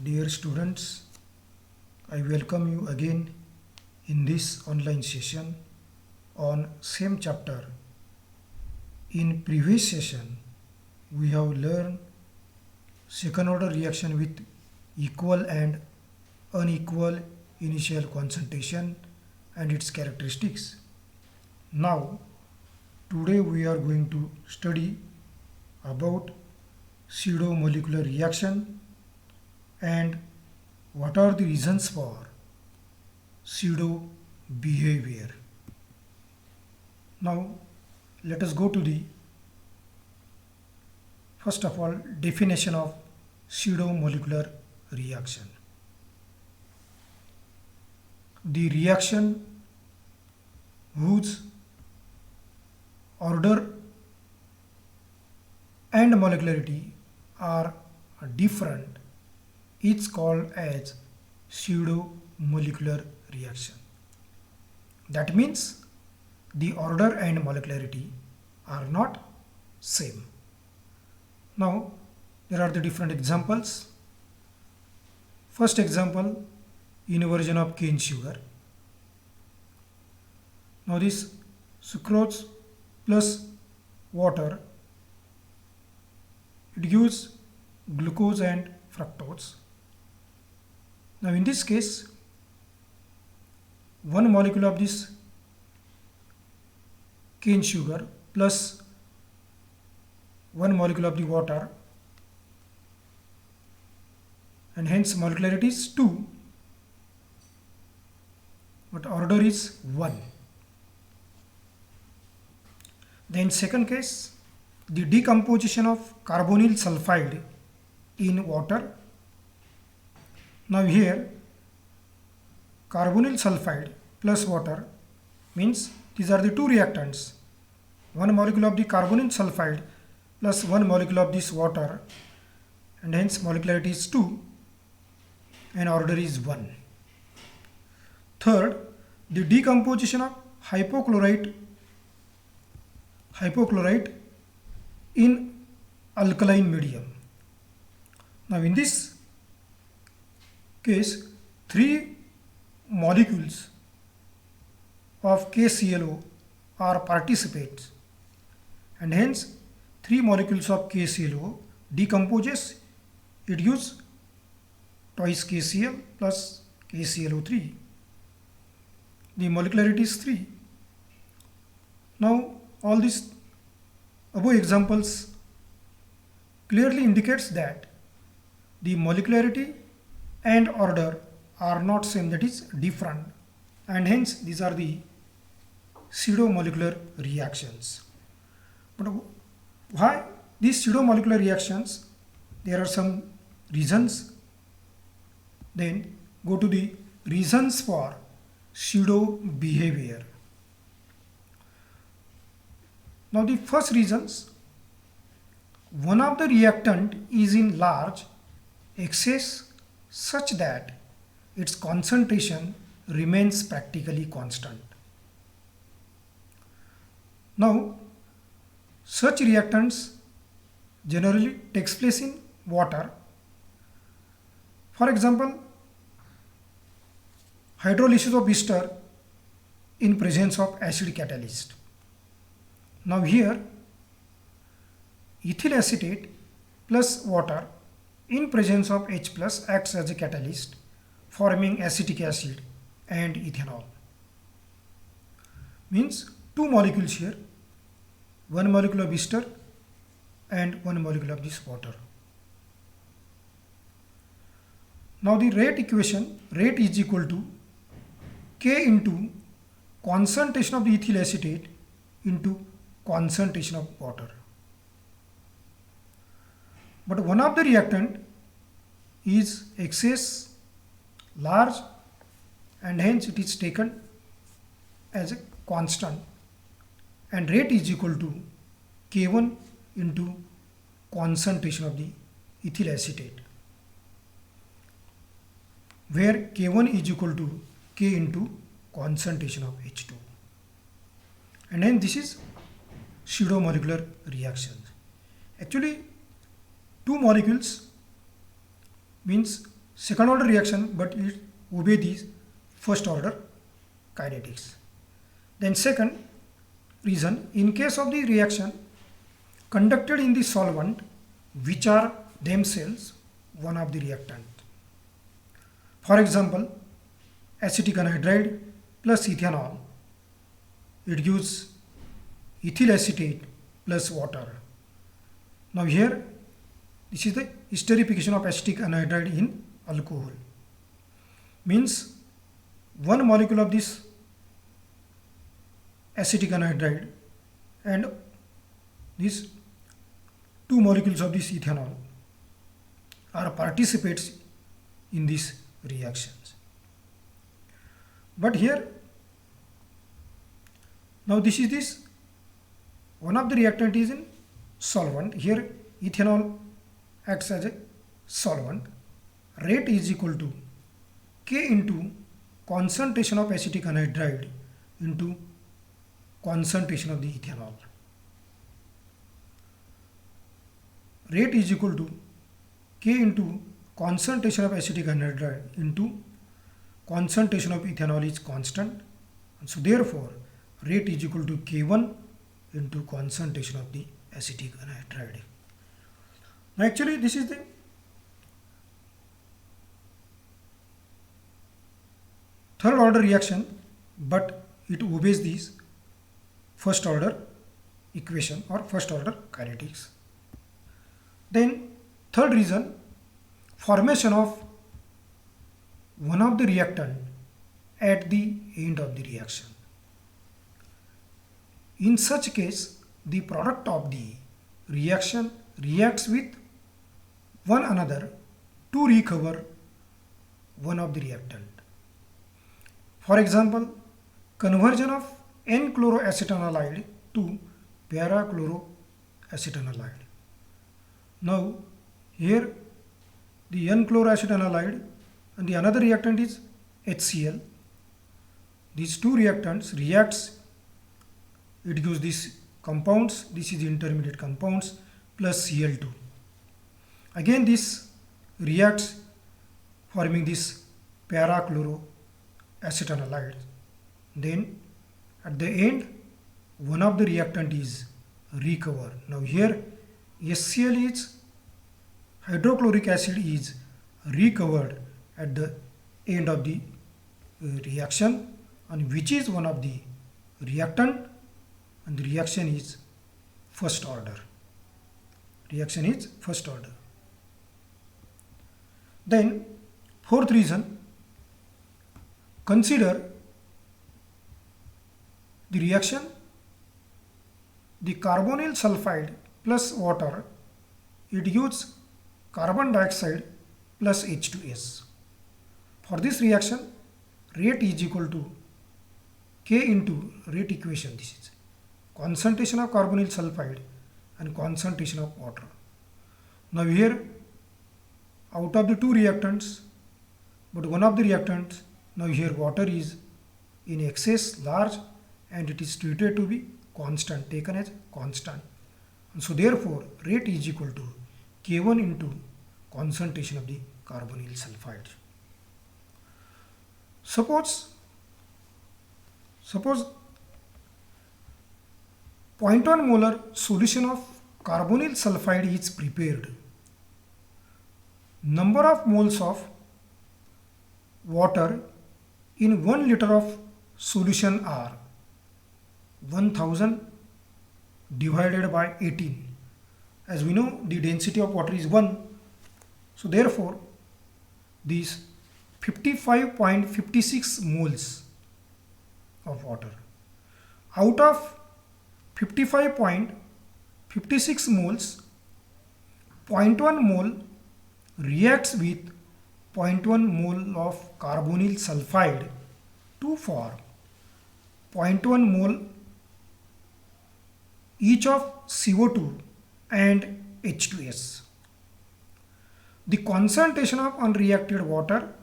Dear students, I welcome you again in this online session on same chapter. In previous session, we have learned second order reaction with equal and unequal initial concentration and its characteristics. Now, today we are going to study about pseudo-molecular reaction and what are the reasons for pseudo behavior. Now let us go to the first of all definition of pseudo molecular reaction. The reaction whose order and molecularity are different is called as pseudo molecular reaction. That means the order and molecularity are not same. Now there are the different examples. First example, inversion of cane sugar. Now this sucrose plus water, it gives glucose and fructose. Now in this case, one molecule of this cane sugar plus one molecule of the water, and hence molecularity is 2, but order is 1. Then second case, the decomposition of carbonyl sulfide in water. Now here carbonyl sulfide plus water means these are the two reactants. One molecule of the carbonyl sulfide plus one molecule of this water, and hence molecularity is 2 and order is 1. Third, the decomposition of hypochlorite in alkaline medium. Now in this case, 3 molecules of KClO are participants, and hence 3 molecules of KClO decomposes, it gives twice KCl plus KClO3. The molecularity is 3. Now all these above examples clearly indicates that the molecularity and order are not same, that is different, and hence these are the pseudo molecular reactions. But why these pseudo molecular reactions? There are some reasons. Then go to the reasons for pseudo behavior. Now the first reasons, one of the reactant is in large excess such that its concentration remains practically constant. Now such reactants generally takes place in water. For example, hydrolysis of ester in presence of acid catalyst. Now here ethyl acetate plus water in presence of H plus acts as a catalyst, forming acetic acid and ethanol. Means 2 molecules here, one molecule of ester and one molecule of this water. Now the rate equation, rate is equal to K into concentration of the ethyl acetate into concentration of water. But one of the reactant is excess large, and hence it is taken as a constant, and rate is equal to K1 into concentration of the ethyl acetate, where K1 is equal to K into concentration of H2, and hence this is pseudo molecular reactions. Actually 2 molecules means second order reaction, but it obey these first order kinetics. Then second reason, in case of the reaction conducted in the solvent which are themselves one of the reactant. For example, acetic anhydride plus ethanol, it gives ethyl acetate plus water. Now here, this is the esterification of acetic anhydride in alcohol. Means one molecule of this acetic anhydride and these two molecules of this ethanol are participates in these reactions. But here, now this is this, one of the reactant is in solvent. Here ethanol acts as a solvent. Rate is equal to K into concentration of acetic anhydride into concentration of the ethanol. Rate is equal to K into concentration of acetic anhydride into concentration of ethanol is constant. And so therefore, rate is equal to K1 into concentration of the acetic anhydride. Now actually this is the third order reaction, but it obeys these first order equation or first order kinetics. Then third reason, formation of one of the reactant at the end of the reaction. In such case, the product of the reaction reacts with one another to recover one of the reactant. For example, conversion of N-chloroacetanilide to para-chloroacetanilide. Now here the N-chloroacetanilide and the another reactant is HCl. These two reactants reacts, it gives these compounds, this is the intermediate compounds plus Cl2. Again this reacts forming this para-chloroacetanilide. Then at the end one of the reactant is recovered. Now here HCl is hydrochloric acid is recovered at the end of the reaction, and which is one of the reactant, and the reaction is first order. Reaction is first order. Then fourth reason, consider the reaction, the carbonyl sulfide plus water, it gives carbon dioxide plus H2S. For this reaction, rate is equal to K into rate equation. This is concentration of carbonyl sulfide and concentration of water. Now here, out of the two reactants, but one of the reactants, now here water is in excess large and it is treated to be constant, taken as constant. And so therefore, rate is equal to K1 into concentration of the carbonyl sulfide. Suppose 0.1 molar solution of carbonyl sulfide is prepared. Number of moles of water in 1 liter of solution are 1000 divided by 18. As we know, the density of water is 1. So therefore, these 55.56 moles of water. Out of 55.56 moles, 0.1 mole reacts with 0.1 mole of carbonyl sulfide to form 0.1 mole each of CO2 and H2S. The concentration of unreacted water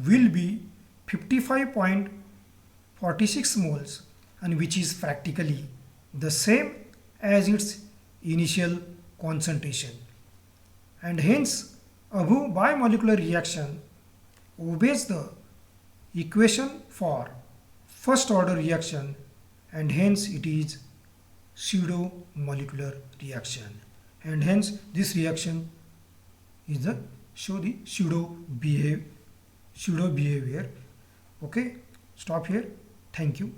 will be 55.46 moles, and which is practically the same as its initial concentration, and hence A bimolecular reaction obeys the equation for first order reaction and hence it is pseudo molecular reaction, and hence this reaction is the show the pseudo behavior. Okay, stop here. Thank you.